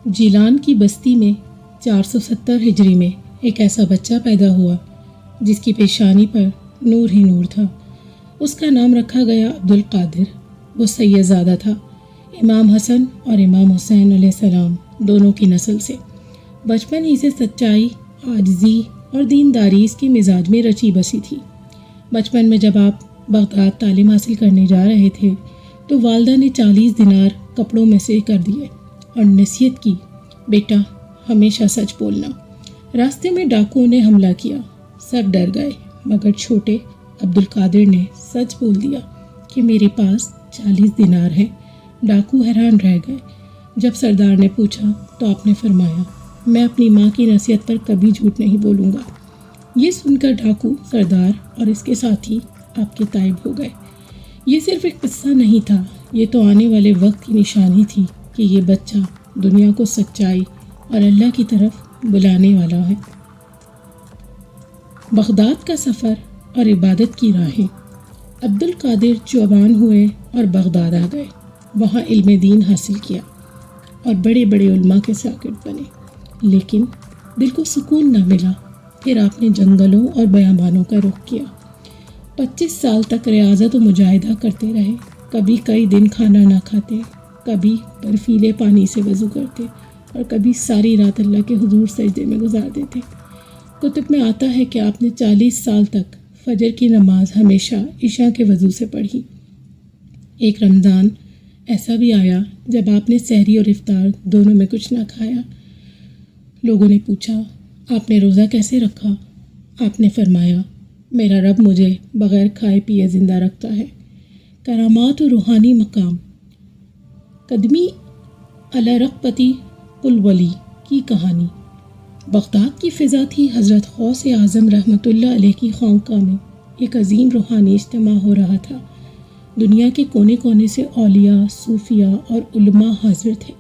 جیلان کی بستی میں 470 ہجری میں ایک ایسا بچہ پیدا ہوا جس کی پیشانی پر نور ہی نور تھا۔ اس کا نام رکھا گیا عبدالقادر۔ وہ سید زادہ تھا، امام حسن اور امام حسین علیہ السلام دونوں کی نسل سے۔ بچپن ہی سے سچائی، عاجزی اور دینداری اس کے مزاج میں رچی بسی تھی۔ بچپن میں جب آپ بغداد تعلیم حاصل کرنے جا رہے تھے تو والدہ نے 40 دینار کپڑوں میں سے کر دیے اور نصیحت کی، بیٹا ہمیشہ سچ بولنا۔ راستے میں ڈاکوؤں نے حملہ کیا، سب ڈر گئے مگر چھوٹے عبدالقادر نے سچ بول دیا کہ میرے پاس 40 دینار ہیں۔ ڈاکو حیران رہ گئے۔ جب سردار نے پوچھا تو آپ نے فرمایا، میں اپنی ماں کی نصیحت پر کبھی جھوٹ نہیں بولوں گا۔ یہ سن کر ڈاکو، سردار اور اس کے ساتھی آپ کے تائب ہو گئے۔ یہ صرف ایک قصہ نہیں تھا، یہ تو آنے والے وقت کی نشانی تھی کہ یہ بچہ دنیا کو سچائی اور اللہ کی طرف بلانے والا ہے۔ بغداد کا سفر اور عبادت کی راہیں۔ عبدالقادر جوان ہوئے اور بغداد آ گئے۔ وہاں علم دین حاصل کیا اور بڑے بڑے علماء کے شاگرد بنے، لیکن دل کو سکون نہ ملا۔ پھر آپ نے جنگلوں اور بیابانوں کا رخ کیا۔ 25 سال تک ریاضت و مجاہدہ کرتے رہے۔ کبھی کئی دن کھانا نہ کھاتے، کبھی برفیلے پانی سے وضو کرتے اور کبھی ساری رات اللہ کے حضور سجدے میں گزار دیتے۔ کتب میں آتا ہے کہ آپ نے 40 سال تک فجر کی نماز ہمیشہ عشاء کے وضو سے پڑھی۔ ایک رمضان ایسا بھی آیا جب آپ نے سحری اور افطار دونوں میں کچھ نہ کھایا۔ لوگوں نے پوچھا، آپ نے روزہ کیسے رکھا؟ آپ نے فرمایا، میرا رب مجھے بغیر کھائے پیے زندہ رکھتا ہے۔ کرامات و روحانی مقام۔ قدمی علی رغبتی کل ولی کی کہانی۔ بغداد کی فضا تھی حضرت غوث اعظم رحمۃ اللہ علیہ کی خانقاہ میں۔ ایک عظیم روحانی اجتماع ہو رہا تھا۔ دنیا کے کونے کونے سے اولیاء، صوفیاء اور علماء حاضر تھے۔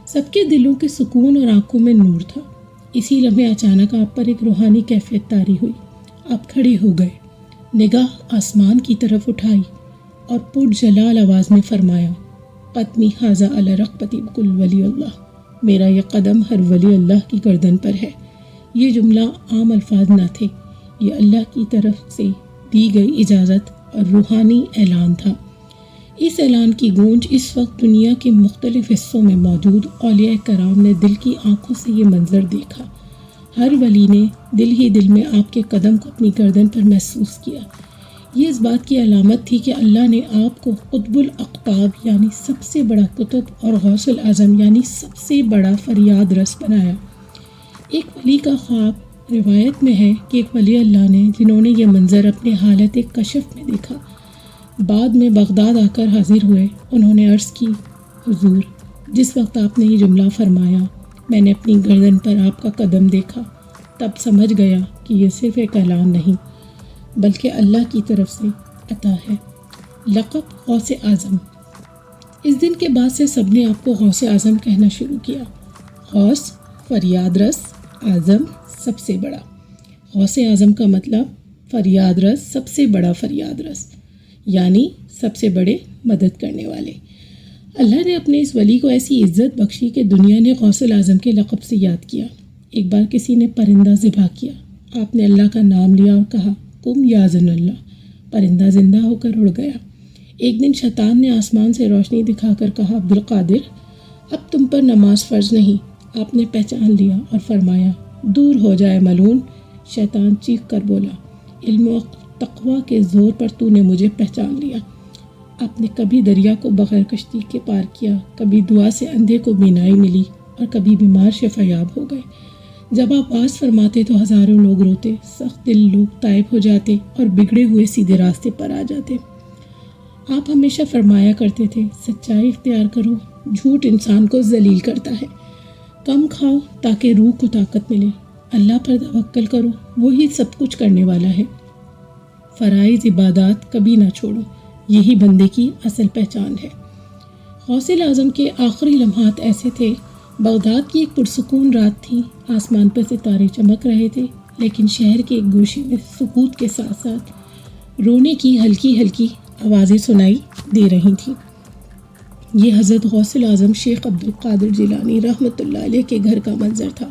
سب کے دلوں کے سکون اور آنکھوں میں نور تھا۔ اسی لمحے اچانک آپ پر ایک روحانی کیفیت طاری ہوئی۔ آپ کھڑے ہو گئے، نگاہ آسمان کی طرف اٹھائی اور پرجلال آواز میں فرمایا، قدمی ھذا علی رغبتی کل ولی اللہ۔ میرا یہ قدم ہر ولی اللہ کی گردن پر ہے۔ یہ جملہ عام الفاظ نہ تھے، یہ اللہ کی طرف سے دی گئی اجازت اور روحانی اعلان تھا۔ اس اعلان کی گونج اس وقت دنیا کے مختلف حصوں میں موجود اولیاء کرام نے دل کی آنکھوں سے یہ منظر دیکھا۔ ہر ولی نے دل ہی دل میں آپ کے قدم کو اپنی گردن پر محسوس کیا۔ یہ اس بات کی علامت تھی کہ اللہ نے آپ کو قطب الاقطاب یعنی سب سے بڑا قطب اور غوث الاعظم یعنی سب سے بڑا فریاد رس بنایا۔ ایک ولی کا خواب روایت میں ہے کہ ایک ولی اللہ نے جنہوں نے یہ منظر اپنے حالت کشف میں دیکھا، بعد میں بغداد آ کر حاضر ہوئے۔ انہوں نے عرض کی، حضور، جس وقت آپ نے یہ جملہ فرمایا میں نے اپنی گردن پر آپ کا قدم دیکھا، تب سمجھ گیا کہ یہ صرف ایک اعلان نہیں بلکہ اللہ کی طرف سے عطا ہے۔ لقب غوث اعظم۔ اس دن کے بعد سے سب نے آپ کو غوث اعظم کہنا شروع کیا۔ غوث فریاد رس، اعظم سب سے بڑا۔ غوث اعظم کا مطلب فریاد رس، سب سے بڑا فریاد رس، یعنی سب سے بڑے مدد کرنے والے۔ اللہ نے اپنے اس ولی کو ایسی عزت بخشی کہ دنیا نے غوث الاعظم کے لقب سے یاد کیا۔ ایک بار کسی نے پرندہ ذبح کیا، آپ نے اللہ کا نام لیا اور کہا، قم یا ذن اللہ، پرندہ زندہ ہو کر اڑ گیا۔ ایک دن شیطان نے آسمان سے روشنی دکھا کر کہا، عبدالقادر، اب تم پر نماز فرض نہیں۔ آپ نے پہچان لیا اور فرمایا، دور ہو جائے ملعون۔ شیطان چیخ کر بولا، علم و تقوی کے زور پر تو نے مجھے پہچان لیا۔ آپ نے کبھی دریا کو بغیر کشتی کے پار کیا، کبھی دعا سے اندھے کو بینائی ملی اور کبھی بیمار شفا یاب ہو گئے۔ جب آپ واز فرماتے تو ہزاروں لوگ روتے، سخت دل لوگ طائب ہو جاتے اور بگڑے ہوئے سیدھے راستے پر آ جاتے۔ آپ ہمیشہ فرمایا کرتے تھے، سچائی اختیار کرو، جھوٹ انسان کو ذلیل کرتا ہے۔ کم کھاؤ تاکہ روح کو طاقت ملے، اللہ پر توکل کرو، وہی سب کچھ کرنے والا ہے۔ فرائض عبادات کبھی نہ چھوڑو، یہی بندے کی اصل پہچان ہے۔ غوث اعظم کے آخری لمحات ایسے تھے۔ بغداد کی ایک پرسکون رات تھی، آسمان پر ستارے چمک رہے تھے، لیکن شہر کے ایک گوشے میں سکوت کے ساتھ ساتھ رونے کی ہلکی ہلکی آوازیں سنائی دے رہی تھیں۔ یہ حضرت غوث اعظم شیخ عبد القادر جیلانی رحمۃ اللہ علیہ کے گھر کا منظر تھا۔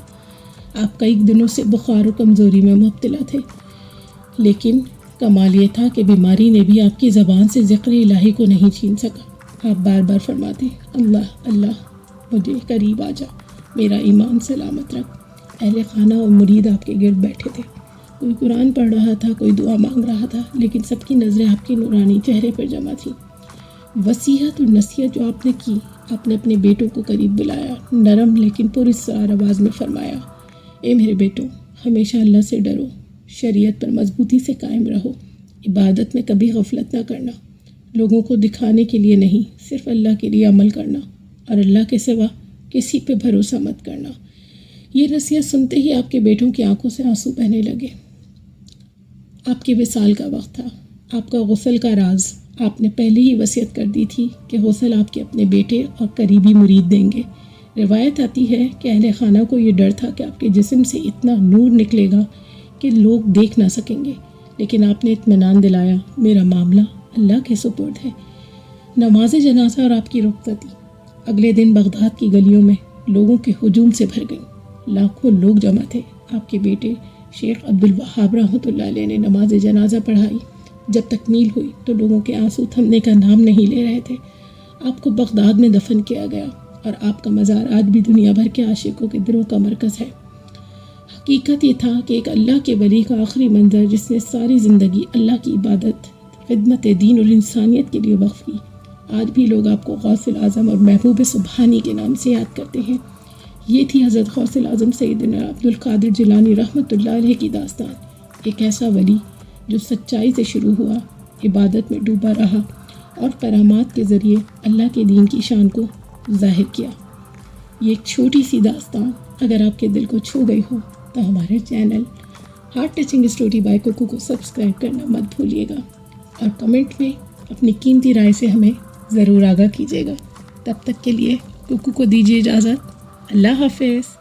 آپ کئی دنوں سے بخار و کمزوری میں مبتلا تھے، لیکن کمال یہ تھا کہ بیماری نے بھی آپ کی زبان سے ذکر الہی کو نہیں چھین سکا۔ آپ بار بار فرماتے، اللہ اللہ، مجھے قریب آ جا، میرا ایمان سلامت رکھ۔ اہل خانہ اور مرید آپ کے گرد بیٹھے تھے، کوئی قرآن پڑھ رہا تھا، کوئی دعا مانگ رہا تھا، لیکن سب کی نظریں آپ کے نورانی چہرے پر جمع تھیں۔ وصیت اور نصیحت جو آپ نے کی، آپ نے اپنے بیٹوں کو قریب بلایا، نرم لیکن پراسرار آواز میں فرمایا، اے میرے بیٹوں، ہمیشہ اللہ سے ڈرو، شریعت پر مضبوطی سے قائم رہو، عبادت میں کبھی غفلت نہ کرنا، لوگوں کو دکھانے کے لیے نہیں، صرف اللہ کے لیے عمل کرنا، اور اللہ کے سوا کسی پہ بھروسہ مت کرنا۔ یہ نصیحت سنتے ہی آپ کے بیٹوں کی آنکھوں سے آنسو بہنے لگے۔ آپ کے وصال کا وقت تھا۔ آپ کا غسل کا راز آپ نے پہلے ہی وصیت کر دی تھی کہ غسل آپ کے اپنے بیٹے اور قریبی مرید دیں گے۔ روایت آتی ہے کہ اہل خانہ کو یہ ڈر تھا کہ آپ کے جسم سے اتنا نور نکلے گا کہ لوگ دیکھ نہ سکیں گے، لیکن آپ نے اطمینان دلایا، میرا معاملہ اللہ کے سپرد ہے۔ نماز جنازہ اور آپ کی رخصتی اگلے دن بغداد کی گلیوں میں لوگوں کے ہجوم سے بھر گئیں۔ لاکھوں لوگ جمع تھے۔ آپ کے بیٹے شیخ عبد الوہاب رحمۃ اللہ علیہ نے نماز جنازہ پڑھائی۔ جب تکمیل ہوئی تو لوگوں کے آنسو تھمنے کا نام نہیں لے رہے تھے۔ آپ کو بغداد میں دفن کیا گیا، اور آپ کا مزار آج بھی دنیا بھر کے عاشقوں کے دلوں کا مرکز ہے۔ حقیقت یہ تھا کہ ایک اللہ کے ولی کا آخری منظر، جس نے ساری زندگی اللہ کی عبادت، خدمت دین اور انسانیت کے لیے وقف کی، آج بھی لوگ آپ کو غوث اعظم اور محبوب سبحانی کے نام سے یاد کرتے ہیں۔ یہ تھی حضرت غوث اعظم سیدنا عبد القادر جیلانی رحمۃ اللہ علیہ کی داستان۔ ایک ایسا ولی جو سچائی سے شروع ہوا، عبادت میں ڈوبا رہا، اور کرامات کے ذریعے اللہ کے دین کی شان کو ظاہر کیا۔ یہ ایک چھوٹی سی داستان اگر آپ کے دل کو چھو گئی ہو تو ہمارے channel heart touching story by کوکو کو سبسکرائب کرنا مت بھولیے گا، اور کمنٹ میں اپنی قیمتی رائے سے ہمیں ضرور آگاہ کیجیے گا۔ تب تک کے لیے کوکو کو دیجیے اجازت۔ اللہ حافظ۔